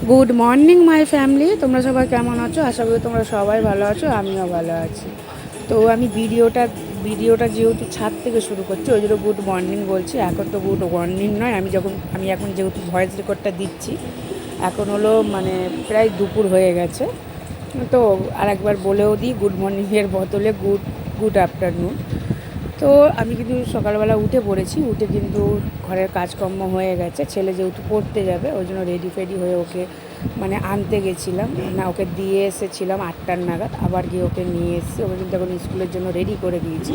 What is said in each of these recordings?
Good morning my family, তোমরা সবাই কেমন আছো? আশা করি তোমরা সবাই ভালো আছো, আমিও ভালো আছি। তো আমি ভিডিওটা যেহেতু ছাদ থেকে শুরু করছি, ওই জন্য গুড মর্নিং বলছি। এখন তো গুড মর্নিং নয়, আমি এখন যেহেতু ভয়েস রেকর্ডটা দিচ্ছি, এখন হলো মানে প্রায় দুপুর হয়ে গেছে। তো আর একবার বলেও দিই, গুড মর্নিংয়ের বদলে গুড গুড আফটারনুন। তো আমি কিন্তু সকালবেলা উঠে পড়েছি, উঠে কিন্তু ঘরের কাজকর্ম হয়ে গেছে। ছেলে যেহেতু পড়তে যাবে, ওই জন্য রেডি ফেডি হয়ে ওকে মানে আনতে গেছিলাম, না ওকে দিয়ে এসেছিলাম 8টার নাগাদ, আবার গিয়ে ওকে নিয়ে এসেছি। ওকে কিন্তু এখন স্কুলের জন্য রেডি করে দিয়েছি।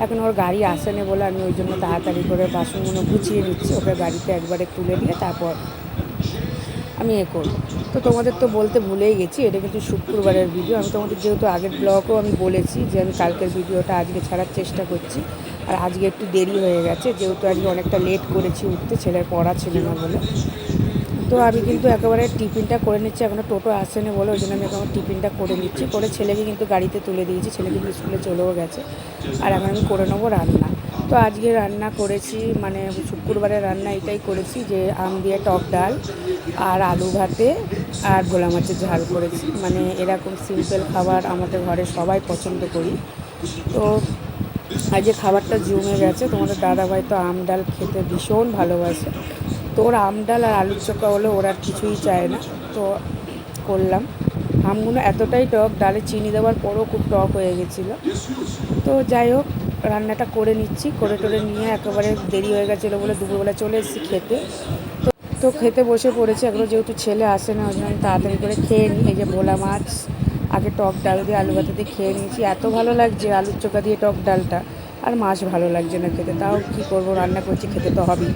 এখন ওর গাড়ি আসেনি বলে আমি ওই জন্য তাড়াতাড়ি করে বাসনগুলো গুছিয়ে নিচ্ছি, ওকে গাড়িতে একবারে তুলে দিয়ে তারপর আমি করব। তো তোমাদের তো বলতে ভুলেই গেছি, এটা কিন্তু শুক্রবারের ভিডিও। আমি তোমাদের যেহেতু আগের ব্লগও আমি বলেছি যে আমি কালকের ভিডিওটা আজকে ছাড়ার চেষ্টা করছি, আর আজকে একটু দেরি হয়ে গেছে যেহেতু আজকে অনেকটা লেট করেছি উঠতে, ছেলের পড়া ছিল না বলে। তো আমি কিন্তু একেবারে টিফিনটা করে নিচ্ছি, এখনও টোটো আসেনি বলে ওই জন্য আমি এখন টিফিনটা করে নিচ্ছি। করে ছেলেকে কিন্তু গাড়িতে তুলে দিয়েছি, ছেলে কিন্তু স্কুলে চলেও গেছে। আর এখন আমি করে নেবো রান্না। তো আজকে রান্না করেছি মানে শুক্রবারের রান্না এটাই করেছি যে আম দিয়ে টক ডাল আর আলু ভাতে আর ভোলা মাছের ঝাল করেছি। মানে এরকম সিম্পল খাবার আমাদের ঘরে সবাই পছন্দ করি। তো আজকে খাবারটা জমে গেছে। তোমাদের দাদাভাই তো আম ডাল খেতে ভীষণ ভালোবাসে, তো ওর আম ডাল আর আলুর চোখা হলে ওর আর কিছুই চায় না। তো করলাম। আমগুলো এতটাই টক, ডালে চিনি দেওয়ার পরও খুব টক হয়ে গেছিলো। তো যাই হোক, রান্নাটা করে নিচ্ছি, করে টোরে নিয়ে একেবারে দেরি হয়ে গেছিলো বলে দুপুরবেলা চলে এসেছি খেতে। তো খেতে বসে পড়েছি, এখনও যেহেতু ছেলে আসে না ওই জন্য আমি তাড়াতাড়ি করে খেয়ে নিই। এই যে ভোলা মাছ আগে টক ডাল দিয়ে আলু ভাতে দিয়ে খেয়ে নিয়েছি, এত ভালো লাগছে আলুর চোখা দিয়ে টক ডালটা। আর মাছ ভালো লাগছে না খেতে, তাও কী করবো, রান্না করছি, খেতে তো হবেই।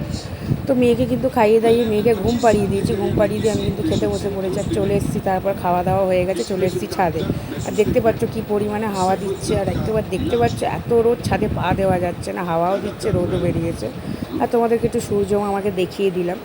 তো মেয়েকে কিন্তু খাইয়ে দাইয়ে মেয়েকে ঘুম পাড়িয়ে দিয়েছি, ঘুম পাড়িয়ে দিয়ে আমি কিন্তু খেতে বসে পড়েছি। আর চলে এসেছি, তারপর খাওয়া দাওয়া হয়ে গেছে, চলে এসেছি ছাদে। আর দেখতে পাচ্ছ কী পরিমাণে হাওয়া দিচ্ছে, আর দেখতে পাচ্ছ এত রোদ, ছাদে পা দেওয়া যাচ্ছে না, হাওয়াও দিচ্ছে, রোদও বেরিয়েছে। আর তোমাদেরকে একটু সূর্য আমাকে দেখিয়ে দিলাম।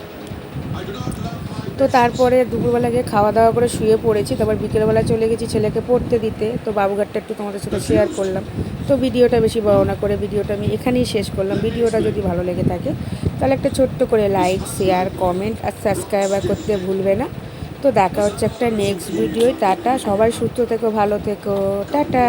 তো তারপরে দুপুরবেলা গিয়ে খাওয়া দাওয়া করে শুয়ে পড়েছি, তারপর বিকেলবেলা চলে গেছি ছেলেকে পড়তে দিতে। তো বাবুঘাটটা একটু তোমাদের সাথে শেয়ার করলাম। তো ভিডিওটা বেশি বড় না করে ভিডিওটা আমি এখানেই শেষ করলাম। ভিডিওটা যদি ভালো লেগে থাকে তাহলে একটা ছোট্ট করে লাইক, শেয়ার, কমেন্ট আর সাবস্ক্রাইবার করতে ভুলবে না। তো দেখা হচ্ছে একটা নেক্সট ভিডিওয়। টাটা, সবাই সুস্থ থেকো, ভালো থেকো, টাটা।